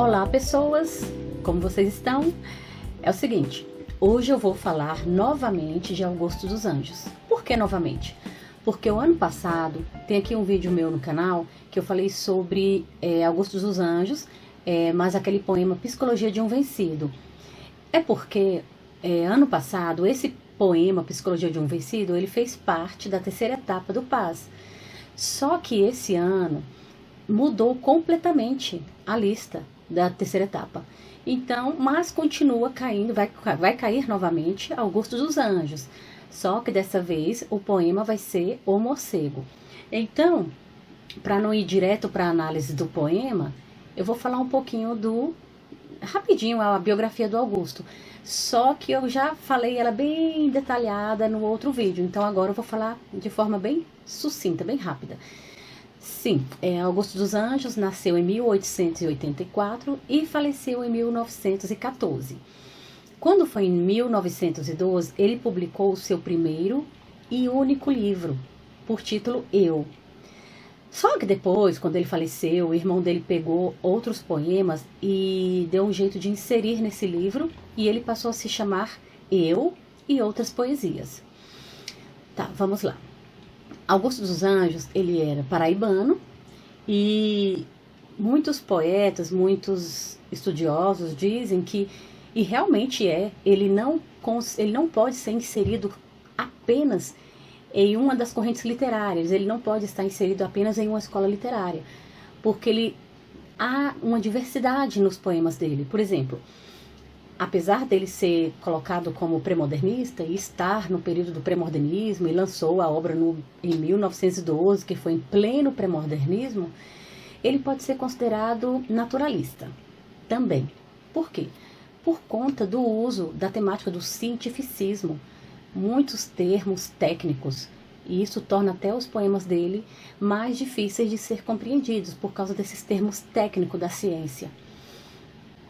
Olá pessoas, como vocês estão? É o seguinte, hoje eu vou falar novamente de Augusto dos Anjos. Por que novamente? Porque o ano passado, tem aqui um vídeo meu no canal, que eu falei sobre Augusto dos Anjos, mas aquele poema Psicologia de um Vencido. É porque, ano passado, esse poema Psicologia de um Vencido, ele fez parte da terceira etapa do PAS. Só que esse ano mudou completamente a lista da terceira etapa. Então, mas continua caindo, vai cair novamente Augusto dos Anjos. Só que dessa vez o poema vai ser O Morcego. Então, para não ir direto para a análise do poema, eu vou falar um pouquinho rapidinho, a biografia do Augusto. Só que eu já falei ela bem detalhada no outro vídeo. Então agora eu vou falar de forma bem sucinta, bem rápida. Sim, Augusto dos Anjos nasceu em 1884 e faleceu em 1914. Quando foi em 1912, ele publicou o seu primeiro e único livro, por título Eu. Só que depois, quando ele faleceu, o irmão dele pegou outros poemas e deu um jeito de inserir nesse livro, e ele passou a se chamar Eu e Outras Poesias. Tá, vamos lá. Augusto dos Anjos, ele era paraibano, e muitos poetas, muitos estudiosos dizem que, e realmente ele não pode ser inserido apenas em uma das correntes literárias, ele não pode estar inserido apenas em uma escola literária, porque há uma diversidade nos poemas dele. Por exemplo, apesar dele ser colocado como pré-modernista e estar no período do pré-modernismo e lançou a obra em 1912, que foi em pleno pré-modernismo, ele pode ser considerado naturalista também. Por quê? Por conta do uso da temática do cientificismo, muitos termos técnicos, e isso torna até os poemas dele mais difíceis de ser compreendidos por causa desses termos técnicos da ciência.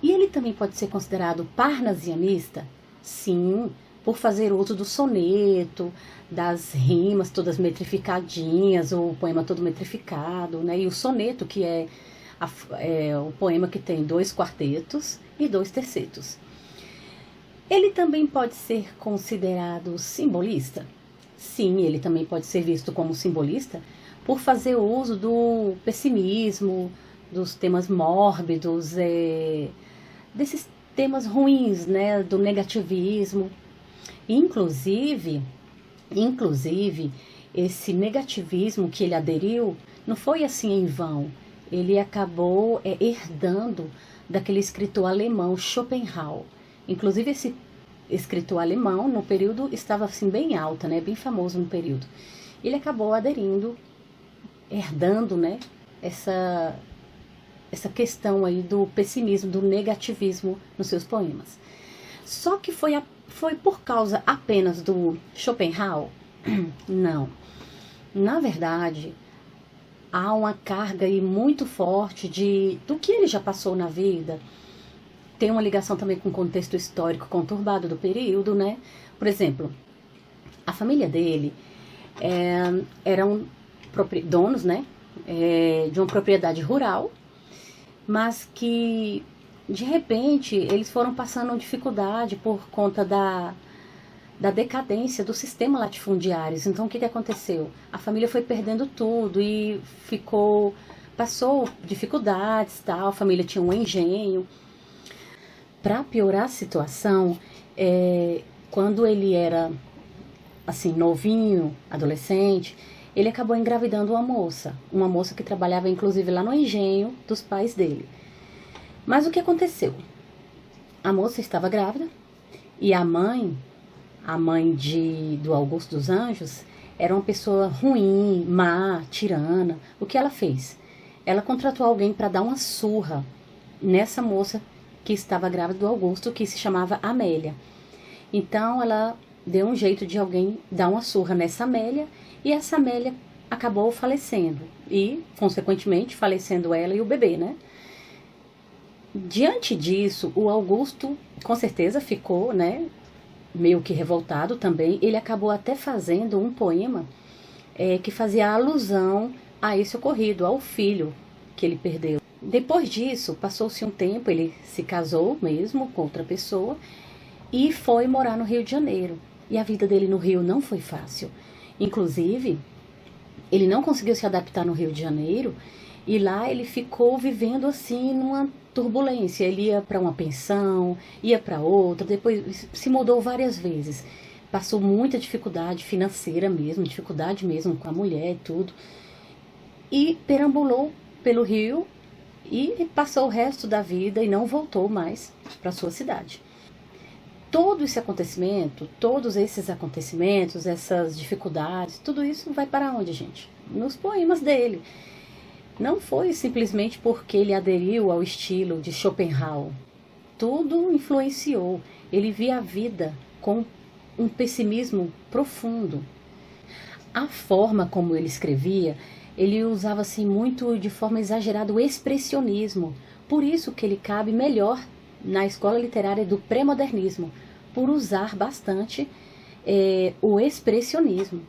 E ele também pode ser considerado parnasianista? Sim, por fazer uso do soneto, das rimas todas metrificadinhas, ou o poema todo metrificado, né? E o soneto, que é o poema que tem 2 quartetos e 2 tercetos. Ele também pode ser considerado simbolista? Sim, ele também pode ser visto como simbolista por fazer uso do pessimismo, dos temas mórbidos, desses temas ruins, né, do negativismo. Inclusive, esse negativismo que ele aderiu não foi assim em vão. Ele acabou herdando daquele escritor alemão Schopenhauer. Inclusive, esse escritor alemão, no período, estava assim bem alta, né, bem famoso no período. Ele acabou aderindo, herdando, né, essa questão aí do pessimismo, do negativismo nos seus poemas. Só que foi por causa apenas do Schopenhauer? Não. Na verdade, há uma carga aí muito forte do que ele já passou na vida. Tem uma ligação também com o contexto histórico conturbado do período, né? Por exemplo, a família dele eram donos, né, de uma propriedade rural, mas que, de repente, eles foram passando dificuldade por conta da decadência do sistema latifundiário. Então, o que aconteceu? A família foi perdendo tudo e passou dificuldades, tal. A família tinha um engenho. Para piorar a situação, quando ele era, assim, novinho, adolescente, ele acabou engravidando uma moça que trabalhava inclusive lá no engenho dos pais dele. Mas o que aconteceu? A moça estava grávida e a mãe do Augusto dos Anjos, era uma pessoa ruim, má, tirana. O que ela fez? Ela contratou alguém para dar uma surra nessa moça que estava grávida do Augusto, que se chamava Amélia. Então ela deu um jeito de alguém dar uma surra nessa Amélia, e essa Amélia acabou falecendo, e, consequentemente, falecendo ela e o bebê, né? Diante disso, o Augusto, com certeza, ficou, né, meio que revoltado também. Ele acabou até fazendo um poema que fazia alusão a esse ocorrido, ao filho que ele perdeu. Depois disso, passou-se um tempo, ele se casou mesmo com outra pessoa e foi morar no Rio de Janeiro. E a vida dele no Rio não foi fácil. Inclusive, ele não conseguiu se adaptar no Rio de Janeiro e lá ele ficou vivendo assim numa turbulência. Ele ia para uma pensão, ia para outra, depois se mudou várias vezes. Passou muita dificuldade financeira mesmo, dificuldade mesmo com a mulher e tudo. E perambulou pelo Rio e passou o resto da vida e não voltou mais para sua cidade. Todos esses acontecimentos, essas dificuldades, tudo isso vai para onde, gente? Nos poemas dele. Não foi simplesmente porque ele aderiu ao estilo de Schopenhauer. Tudo influenciou. Ele via a vida com um pessimismo profundo. A forma como ele escrevia, ele usava assim muito de forma exagerada o expressionismo. Por isso que ele cabe melhor na escola literária do pré-modernismo, por usar bastante o expressionismo.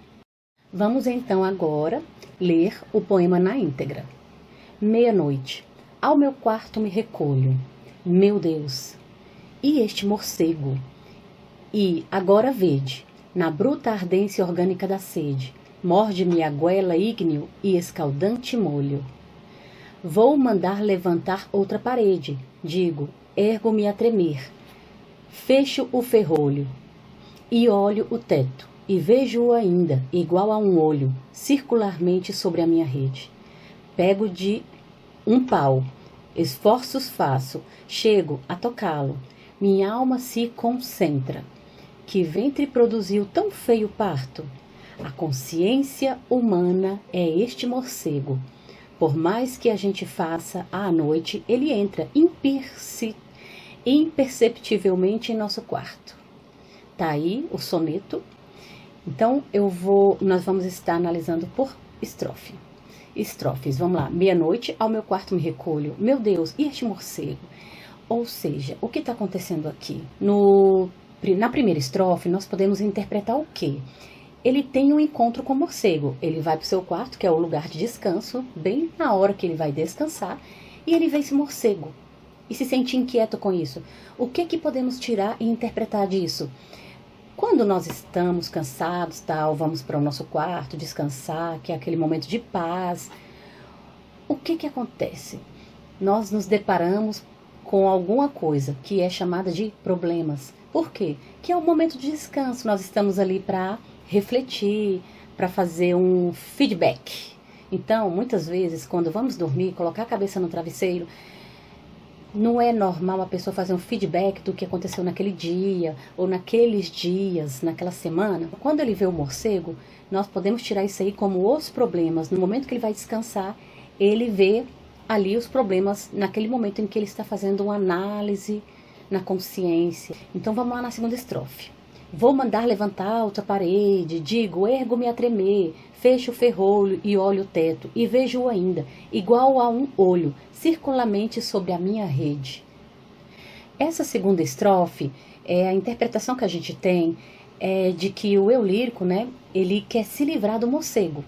Vamos então agora ler o poema na íntegra. Meia-noite, ao meu quarto me recolho, meu Deus, e este morcego? E agora vede, na bruta ardência orgânica da sede, morde-me a goela ígneo e escaldante molho. Vou mandar levantar outra parede, digo, ergo-me a tremer. Fecho o ferrolho e olho o teto, e vejo-o ainda, igual a um olho, circularmente sobre a minha rede. Pego de um pau, esforços faço, chego a tocá-lo, minha alma se concentra. Que ventre produziu tão feio parto? A consciência humana é este morcego. Por mais que a gente faça, à noite ele entra imperceptivelmente em nosso quarto. Tá aí o soneto. Então nós vamos estar analisando por estrofe. Estrofes, vamos lá. Meia-noite, ao meu quarto me recolho. Meu Deus, e este morcego? Ou seja, o que está acontecendo aqui? Na primeira estrofe, nós podemos interpretar o quê? Ele tem um encontro com o morcego. Ele vai para o seu quarto, que é o lugar de descanso, bem na hora que ele vai descansar, e ele vê esse morcego e se sente inquieto com isso. O que podemos tirar e interpretar disso? Quando nós estamos cansados, vamos para o nosso quarto descansar, que é aquele momento de paz, o que acontece? Nós nos deparamos com alguma coisa que é chamada de problemas. Por quê? Que é o momento de descanso. Nós estamos ali para refletir, para fazer um feedback. Então, muitas vezes, quando vamos dormir, colocar a cabeça no travesseiro, não é normal a pessoa fazer um feedback do que aconteceu naquele dia, ou naqueles dias, naquela semana. Quando ele vê o morcego, nós podemos tirar isso aí como os problemas. No momento que ele vai descansar, ele vê ali os problemas naquele momento em que ele está fazendo uma análise na consciência. Então vamos lá na segunda estrofe. Vou mandar levantar outra parede, digo, ergo-me a tremer, fecho o ferrolho e olho o teto, e vejo-o ainda, igual a um olho, circularmente sobre a minha rede. Essa segunda estrofe, a interpretação que a gente tem é de que o eu lírico, ele quer se livrar do morcego.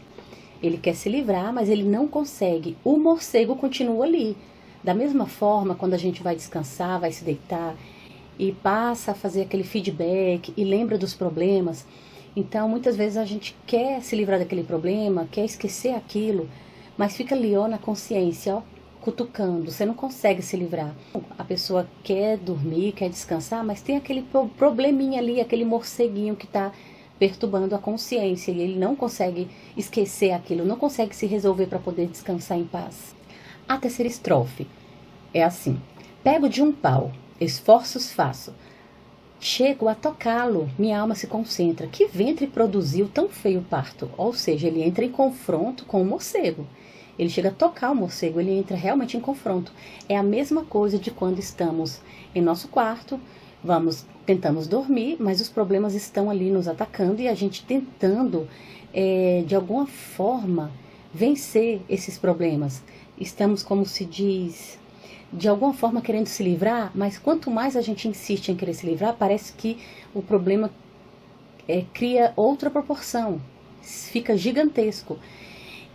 Ele quer se livrar, mas ele não consegue. O morcego continua ali. Da mesma forma, quando a gente vai descansar, vai se deitar e passa a fazer aquele feedback e lembra dos problemas. Então, muitas vezes a gente quer se livrar daquele problema, quer esquecer aquilo, mas fica ali, na consciência, cutucando. Você não consegue se livrar. A pessoa quer dormir, quer descansar, mas tem aquele probleminha ali, aquele morceguinho que está perturbando a consciência e ele não consegue esquecer aquilo, não consegue se resolver para poder descansar em paz. A terceira estrofe é assim. Pego de um pau, esforços faço, chego a tocá-lo, minha alma se concentra. Que ventre produziu tão feio parto? Ou seja, ele entra em confronto com o morcego. Ele chega a tocar o morcego, ele entra realmente em confronto. É a mesma coisa de quando estamos em nosso quarto, tentamos dormir, mas os problemas estão ali nos atacando e a gente tentando, de alguma forma, vencer esses problemas. Estamos, como se diz, de alguma forma querendo se livrar, mas quanto mais a gente insiste em querer se livrar, parece que o problema cria outra proporção, fica gigantesco.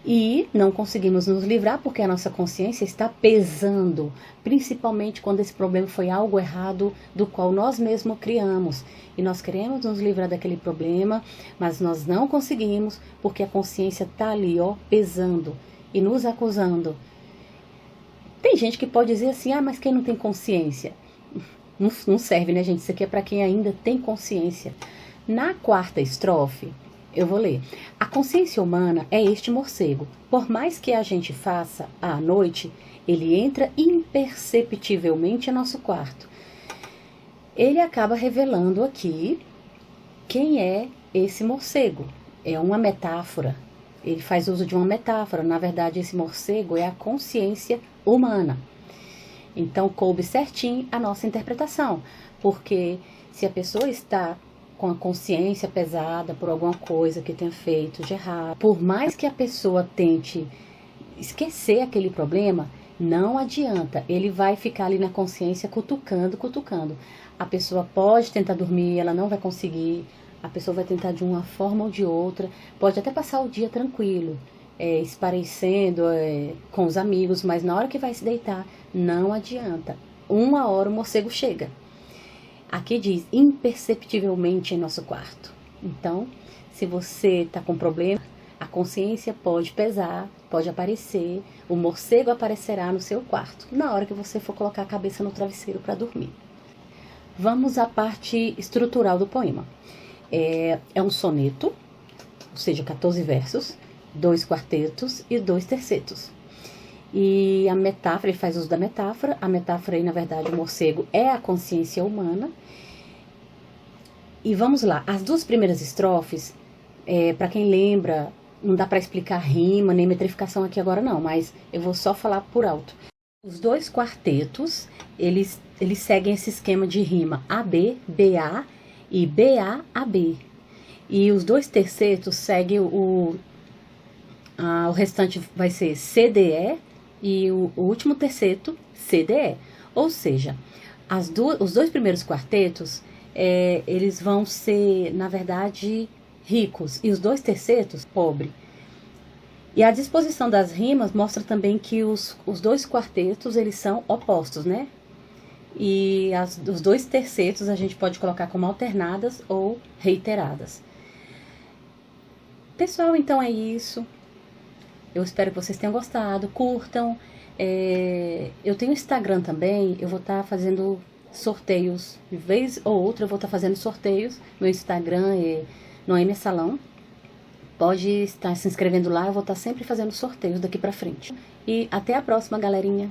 E não conseguimos nos livrar porque a nossa consciência está pesando, principalmente quando esse problema foi algo errado do qual nós mesmos criamos. E nós queremos nos livrar daquele problema, mas nós não conseguimos porque a consciência está ali, ó, pesando e nos acusando. Tem gente que pode dizer assim, mas quem não tem consciência? Não serve, né, gente? Isso aqui é para quem ainda tem consciência. Na quarta estrofe, eu vou ler. A consciência humana é este morcego. Por mais que a gente faça à noite, ele entra imperceptivelmente em nosso quarto. Ele acaba revelando aqui quem é esse morcego. É uma metáfora. Ele faz uso de uma metáfora. Na verdade, esse morcego é a consciência humana. Então, coube certinho a nossa interpretação. Porque se a pessoa está com a consciência pesada por alguma coisa que tenha feito de errado, por mais que a pessoa tente esquecer aquele problema, não adianta, ele vai ficar ali na consciência cutucando. A pessoa pode tentar dormir, ela não vai conseguir, a pessoa vai tentar de uma forma ou de outra, pode até passar o dia tranquilo, esparecendo com os amigos, mas na hora que vai se deitar, não adianta. Uma hora o morcego chega. Aqui diz, imperceptivelmente em nosso quarto. Então, se você está com problema, a consciência pode pesar, pode aparecer, o morcego aparecerá no seu quarto, na hora que você for colocar a cabeça no travesseiro para dormir. Vamos à parte estrutural do poema. É um soneto, ou seja, 14 versos, 2 quartetos e 2 tercetos. E a metáfora, ele faz uso da metáfora. A metáfora aí, na verdade, o morcego é a consciência humana. E vamos lá, as 2 primeiras estrofes, para quem lembra, não dá para explicar rima nem metrificação aqui agora não, mas eu vou só falar por alto. Os 2 quartetos, eles seguem esse esquema de rima AB, BA e BA, AB. E os 2 tercetos seguem o restante vai ser CDE e o último terceto CDE. Ou seja, os 2 primeiros quartetos, eles vão ser, na verdade, ricos, e os 2 tercetos, pobre. E a disposição das rimas mostra também que os 2 quartetos, eles são opostos, né? E os 2 tercetos a gente pode colocar como alternadas ou reiteradas. Pessoal, então é isso. Eu espero que vocês tenham gostado, curtam. Eu tenho Instagram também, eu vou estar fazendo sorteios, de vez ou outra eu vou estar fazendo sorteios. Meu Instagram é Noêmia Salão. Pode estar se inscrevendo lá, eu vou estar sempre fazendo sorteios daqui pra frente. E até a próxima, galerinha!